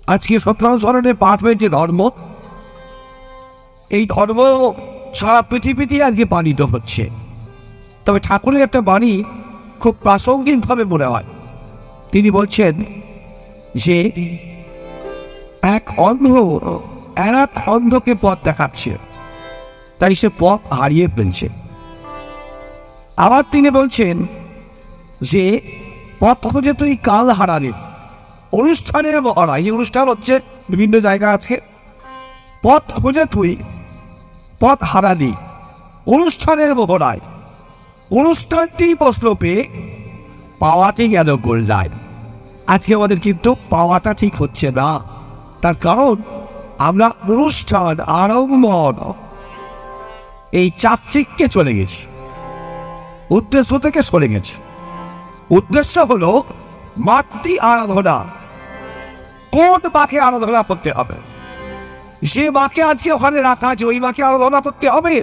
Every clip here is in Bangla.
আজকে সত্যনারায়ণে পাঠ হয়েছে ধর্ম। এই ধর্ম সারা পৃথিবীতে আজকে পালিত হচ্ছে। তবে ঠাকুরের একটা বাণী খুব প্রাসঙ্গিকভাবে মনে হয়। তিনি বলছেন যে এক অন্ধ আর এক অন্ধকে পথ দেখাচ্ছে, তাই সে পথ হারিয়ে ফেলছে। আবার তিনি বলছেন যে পথ খুঁজে তুই কাল হারালে, অনুষ্ঠানের মহড়া, এই অনুষ্ঠান হচ্ছে বিভিন্ন জায়গা আছে। পথ খুঁজে তুই পথ হারালি অনুষ্ঠানের মহড়ায়, অনুষ্ঠানটি প্রশ্ন পেয়ে পাওয়াটি গেল গোল্লায়। আজকে আমাদের কিন্তু পাওয়াটা ঠিক হচ্ছে না। তার কারণ আমরা অনুষ্ঠান আড়ম্বর এই চাকচিক্যে চলে গেছি, উদ্দেশ্য থেকে সরে গেছে। উদ্দেশ্য হলো মাতৃ আরাধনা। কোন মাকে আরাধনা করতে হবে? যে মাকে আজকে ওখানে রাখা আছে ওই মাকে আরাধনা করতে হবে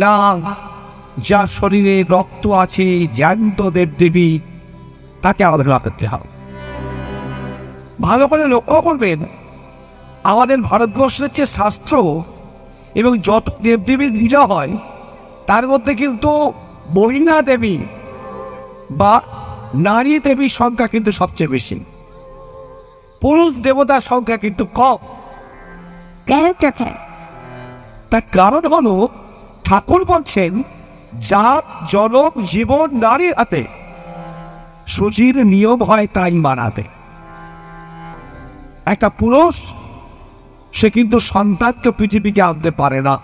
না। যার শরীরে রক্ত আছে, জ্যান্ত দেবদেবী, তাকে আরাধনা করতে হবে। ভালো করে লক্ষ্য করবেন, আমাদের ভারতবর্ষের যে শাস্ত্র এবং যত দেবদেবীর পূজা হয় তার মধ্যে কিন্তু মহিলা দেবী বা নারী দেবীর সংখ্যা কিন্তু সবচেয়ে বেশি, পুরুষ দেবতার সংখ্যা কিন্তু কম। তার কারণ হলো ঠাকুর বলছেন যার জনম জীবন নারীর হাতে, সুচির নিয়ম হয় তাই মানাতে। একটা পুরুষ সে কিন্তু সন্তানকে পৃথিবীকে আনতে পারে না,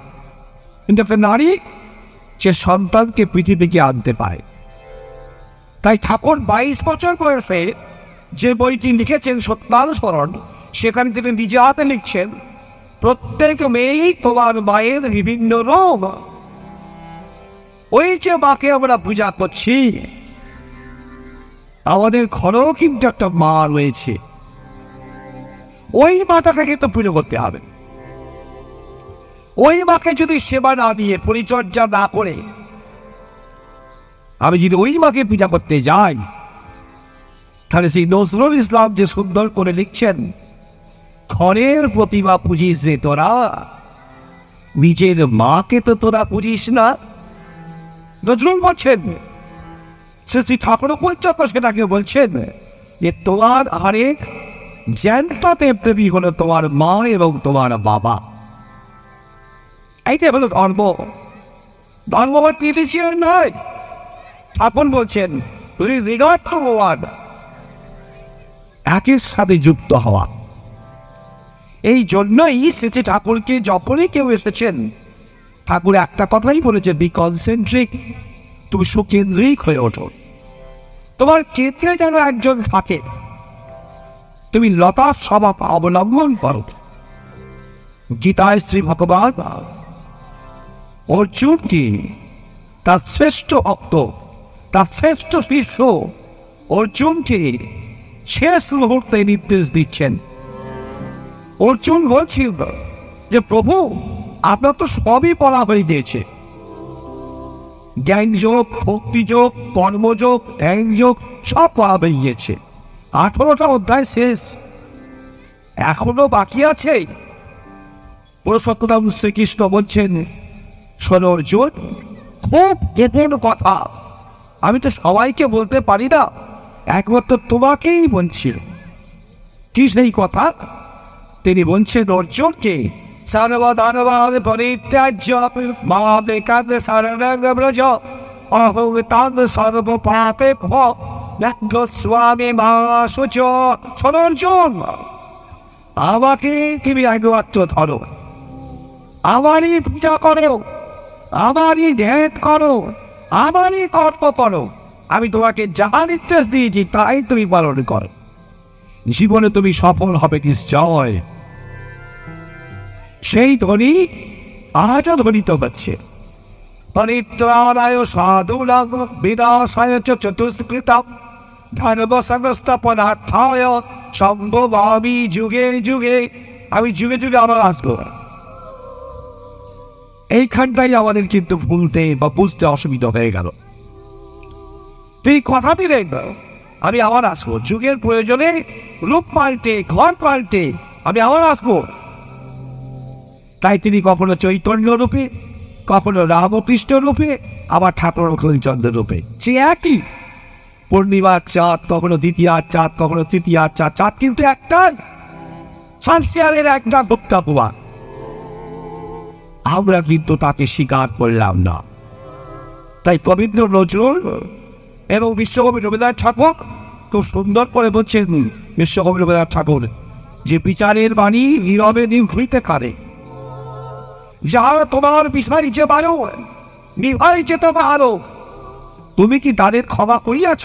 কিন্তু একটা নারী সে সন্তানকে পৃথিবীকে আনতে পারে। তাই ঠাকুর 22 বছর বয়সে যে বইটি লিখেছেন সত্যানুসরণ, সেখানে তিনি নিজে হাতে লিখছেন প্রত্যেক মেয়েই তোমার মায়ের বিভিন্ন রোগ। ওই যে মাকে আমরা পূজা করছি, আমাদের ঘরেও কিন্তু একটা মা রয়েছে। ওই মাটাকে কিন্তু পুজো করতে হবে। ওই মাকে যদি সেবা না দিয়ে, পরিচর্যা না করে আমি যদি ওই মাকে পূজা করতে যাই, তাহলে সেই নজরুল ইসলাম যে সুন্দর করে লিখছেন, ঘরের প্রতিমা পুজিস যে তোরা, নিজের মাকে তো তোরা পুজিস না। নজরুল বলছেন, শ্রী ঠাকুর পঞ্চক সেটাকে বলছেন যে তোমার আরেক জ্যান্ত দেবদেবী হলো তোমার মা এবং তোমার বাবা। এইটাই হলো ধর্ম। ধর্ম রিলিজিয়ন নয়। ঠাকুর বলছেন রিগার্ড টু ওয়ান, একের সাথে যুক্ত হওয়া। এই জন্যই শ্রী ঠাকুরকে যখনই কেউ এসেছেন, ঠাকুর একটা কথাই বলেছে, বি কনসেন্ট্রিক, তুমি সুকেন্দ্রিক হয়ে ওঠো। তোমার কেন্দ্রে যেন একজন থাকে, তুমি লতার স্বভাব অবলম্বন করো। গীতায় শ্রী ভগবান অর্জুনকে তার শ্রেষ্ঠ ভক্ত, তার শ্রেষ্ঠ শিষ্য অর্জুনকে শেষ মুহূর্তে নির্দেশ দিচ্ছেন। অর্জুন বলছিল যে প্রভু, আপনার তো সবই বলা হয়ে গিয়েছে, জ্ঞান যোগ, ভক্তি যোগ, কর্মযোগ, ধ্যান যোগ সব বলা হয়ে গিয়েছে। 18টা অধ্যায় শেষ, এখনো বাকি আছে। পুরুষোত্তম শ্রীকৃষ্ণ বলছেন, শোনো অর্জুন, খুব গোপন কথা, আমি তো সবাইকে বলতে পারি না, একমাত্র তোমাকেই বলছি। কি সেই কথা? তিনি বলছেন অর্জুনকে, সর্বধর্মান পরিত্যাজ্য মাম একং শরণং ব্রজ অহং তং সর্বপাপেভ্যো স্বামী মা শুচ। শোনো অর্জুন, আমাকে তুমি একমাত্র ধরো, আমারই পূজা করো, আমারই ধ্যান করো, আমারই কর্ম করো। আমি তোমাকে যাহা নির্দেশ দিয়েছি তাই তুমি পালন করো, জীবনে তুমি সফল হবে নিশ্চয়। সেই ধ্বনি আজও ধ্বনিত হচ্ছে। পরিত্রাণায় সাধুনাং বিনাশায় চ চতুষ্কৃতম ধর্ম সংস্থাপনার্থায় সম্ভবামি যুগে যুগে। আমি যুগে যুগে আবার আসবো। এইখানটাই আমাদের কিন্তু ভুলতে বা বুঝতে অসুবিধা হয়ে গেল। তুই কথা দিলেন আমি আবার আসবো, যুগের প্রয়োজনে রূপ পাল্টে, ঘর পাল্টে আমি আবার আসবো। তাই তিনি কখনো চৈতন্য রূপে, কখনো রামকৃষ্ণ রূপে, আবার ঠাকুর চন্দ্র রূপে সে একই। পূর্ণিমার চাঁদ, কখনো দ্বিতীয়ার চাঁদ, কখনো তৃতীয়ার চাঁদ, চাঁদ কিন্তু একটাই, সানসিয়ারের একটা ভক্তাপুয়া। আমরা কিন্তু তাকে স্বীকার করলাম না। তাই কবীন্দ্র নজরুল এবং বিশ্বকবি রবীন্দ্রনাথ ঠাকুর খুব সুন্দর করে বলছেন, বিশ্বকবি রবীন্দ্রনাথ ঠাকুর, যে বিচারের বাণী নীরবে নিভৃতে কারে, যারা তোমার বিষয় পারো নিভাই যেতে পারো, তুমি কি তাদের ক্ষমা করিয়াছ?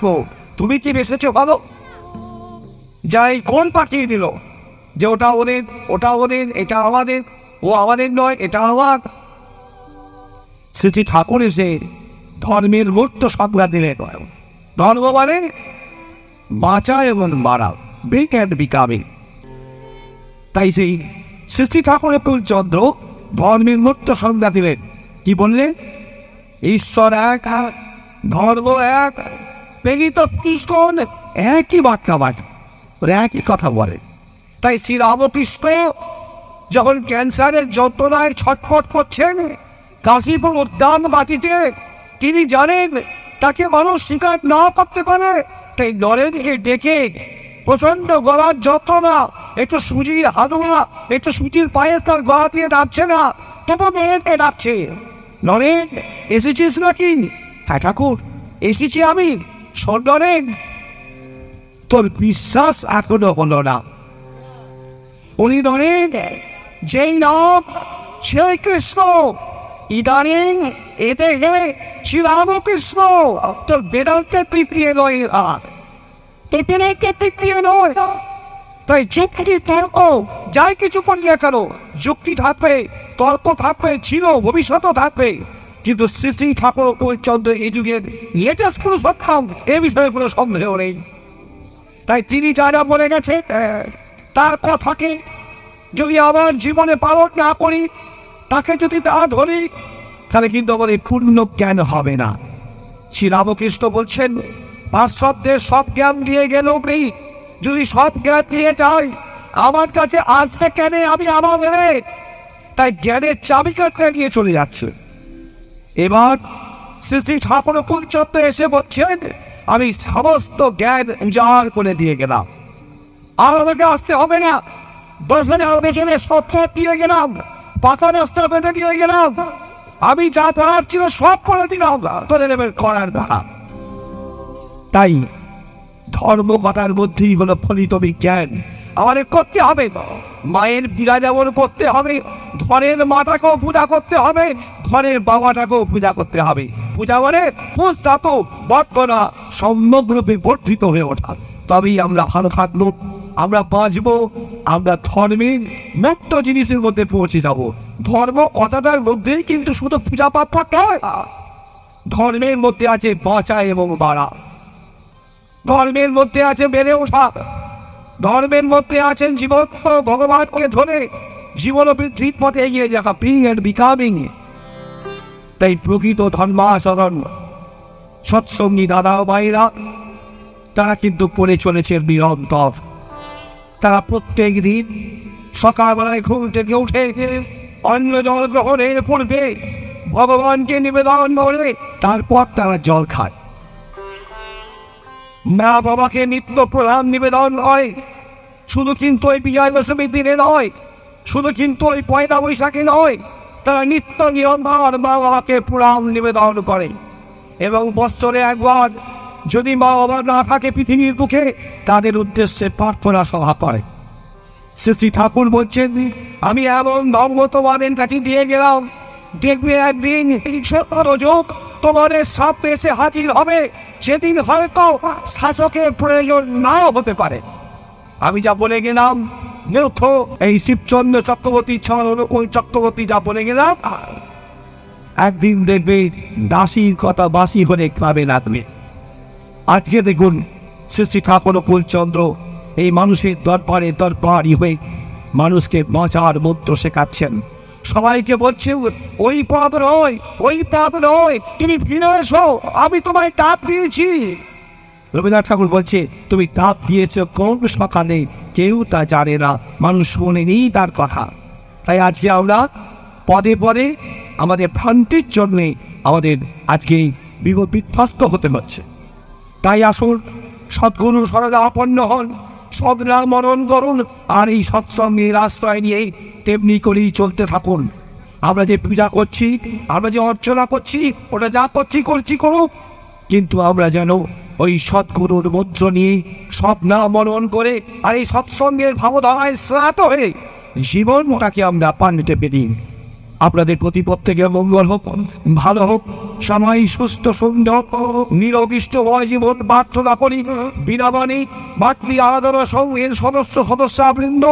তুমি কি বেসেছ ভালো? যাই কোন পাঠিয়ে দিল যে ওটা ওদের, ওটা ওদের, এটা আমাদের, ও আমাদের নয়, এটা আমার। শ্রী ঠাকুর এসে ধর্মের মূর্ত সংজ্ঞা দিলেন। ধর্ম মানে বাঁচা এবং মারা, বেক অ্যান্ড বিকামিং। তাই সেই শ্রী ঠাকুরের চন্দ্র ধর্মের মূর্ত সংজ্ঞা দিলেন। কি বললেন? ঈশ্বর এক, ধর্ম এক, প্রেরিত কৃষ্ণ একই বার্তা বাজে, একই কথা বলে। তাই শ্রী রামকৃষ্ণ যখন ক্যান্সারের যন্ত্রণায় ছটফট করছেন কাশীপুর উদ্যান বাটিতে, তিনি জানেন তাকে মানুষ স্বীকার না করতে পারে, তাই নরেনকে ডেকে প্রচন্ড গলার যন্ত্রণা, একটু সুজির হালুয়া, একটু সুজির পায়েস তার গলা দিয়ে নামছে না, তবু নরেনকে ডাকছে, নরেন এসেছিস নাকি? হ্যাঁ ঠাকুর এসেছি আমি। শোন নরেন, তোর বিশ্বাস এখনো হলো না। উনি নরেন, যেই নাম সেই কৃষ্ণ, ইদানিং এতে গেলে শ্রীরামকৃষ্ণ, তোর বেদান্তের তৃতীয় নয়, তৃতীয় নয়। তাই যুক্তি তর্ক যাই কিছু করলে কেন, যুক্তি থাকবে, তর্ক থাকবে, ছিল, ভবিষ্যৎও থাকবে, কিন্তু শ্রী শ্রী ঠাকুর চন্দ্র এই যুগের লেটেস্ট কোনো সক্ষম, এ বিষয়ে কোনো সন্দেহ নেই। তাই তিনি যারা বলে গেছে তার কথাকে যদি আমার জীবনে পালন না করি, তাকে যদি না ধরি, তাহলে কিন্তু আমাদের পূর্ণ জ্ঞান হবে না। শ্রী রামকৃষ্ণ বলছেন, পাশ্চাত্যের সব জ্ঞান দিয়ে গেল নেই, যদি সব জ্ঞান দিয়ে যাই আমার কাছে আসবে কেন, আমি আমাদের। তাই জ্ঞানের চাবিকাঠটা নিয়ে চলে যাচ্ছে। এবার শ্রী শ্রী ঠাকুর চন্দ্র এসে বলছেন, আমি সমস্ত জ্ঞান উজাড় করে দিয়ে গেলাম, আর আমাকে আসতে হবে না। বসবানে পেছনে সব দিয়ে গেলাম, পাকা রাস্তা বেঁধে দিয়ে গেলাম, আমি যা করার ছিল সব করে দিলাম, তোদের এবার করার দ্বারা। তাই ধর্ম কথার মধ্যেই হলো ফলিত বিজ্ঞান। আমাদের করতে হবে, মায়ের পূজা যেমন করতে হবে, ঘরের মাটাকেও পূজা করতে হবে, ঘরের বাবাটাকেও পূজা করতে হবে। পূজা মানে পুস্তক বর্তনা সম্যকরূপে বর্ধিত হয়ে ওঠা, তবেই আমরা ভালো থাকবো, আমরা বাঁচবো, আমরা ধর্মের মুক্ত জিনিসের মধ্যে পৌঁছে যাব। ধর্ম কথাটার মধ্যেই কিন্তু শুধু পূজা পাঠ নয়, ধর্মের মধ্যে আছে বাঁচা এবং বাড়া, ধর্মের মধ্যে আছে বেড়ে ওঠা, ধর্মের মধ্যে আছেন জীবন ভগবানকে ধরে জীবন বৃদ্ধির পথে এগিয়ে যাওয়া, বিং এন্ড বিকামিং। তাই প্রকৃত ধর্মাচরণ সৎসঙ্গী দাদা ভাইরা তারা কিন্তু করে চলেছে নিরন্তর। তারা প্রত্যেক দিন সকালবেলায় ঘুম থেকে উঠে অন্ন জল গ্রহণের পূর্বে ভগবানকে নিবেদন করে তারপর তারা জল খায়। মা বাবাকে নিত্য প্রণাম নিবেদন হয়, শুধু কিন্তু ওই বিজয় দশমীর দিনে নয়, শুধু কিন্তু ওই পয়লা বৈশাখে নয়, তারা নিত্য নিরন্তর মা বাবাকে প্রণাম নিবেদন করে। এবং বৎসরে একবার যদি মা বাবা না থাকে পৃথিবীর বুকে, তাদের উদ্দেশ্যে প্রার্থনা সভা করে। শ্রী শ্রী ঠাকুর বলছেন, আমি এমন ধর্ম তোমাদের কাছে দিয়ে গেলাম, দেখবে একদিন যোগ তোমাদের সামনে এসে হাজির হবে, সেদিন হয়তো শাসকের প্রয়োজন নাও হতে পারে। আমি যা বলে গেলাম মূর্খ এই শিবচন্দ্র চক্রবর্তী অনুকূল চক্রবর্তী যা বলে গেলাম, একদিন দেখবে দাসীর কথা বাসি হলে ক্লাবে লাগবে। আজকে দেখুন শ্রী শ্রী ঠাকুর কুলচন্দ্র এই মানুষের দরবারে দরবারি হয়ে মানুষকে বাঁচার মন্ত্র শেখাচ্ছেন, সবাইকে বলছে ওই পথ নয়, ওই পথ নয়, তুমি ফিরে এসো, আমি তোমায় ডাক দিয়েছি। রবীন্দ্রনাথ ঠাকুর বলছে, তুমি তাপ দিয়েছ কোন সকালে, কেউ তা জানে না, মানুষ শোনেনি তার কথা। তাই আজকে আমরা পদে পদে আমাদের ভ্রান্তির জন্যে আমাদের আজকে বিধ্বস্ত হতে হচ্ছে। তাই আসুন সদ্গুরু শরণাপন্ন হন, সদনাম মনন করুন, আর এই সৎসঙ্গের আশ্রয় নিয়ে তেমনি করেই চলতে থাকুন। আমরা যে পূজা করছি, আমরা যে অর্চনা করছি, ওটা যা করছি করুক, কিন্তু আমরা যেন ওই সদ্গুরুর মন্ত্র নিয়ে সব নাম মনন করে আর এই সৎসঙ্গের ভাবধারায় স্নাত হয়ে জীবনটাকে আমরা পাল্টে পেরি। আপনাদের প্রতি প্রত্যেকের মঙ্গল হোক, ভালো হোক, সবাই সুস্থ সুন্দর নিরবিষ্টময় জীবন প্রার্থনা করি। বিনাবাণী মাতৃ আরাধনা সংঘের সদস্যবৃন্দ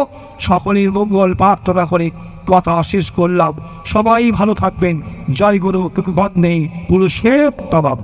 সকলের মঙ্গল প্রার্থনা করে কথা শেষ করলাম। সবাই ভালো থাকবেন। জয় গুরু, বন্দে পুরুষের তমাম।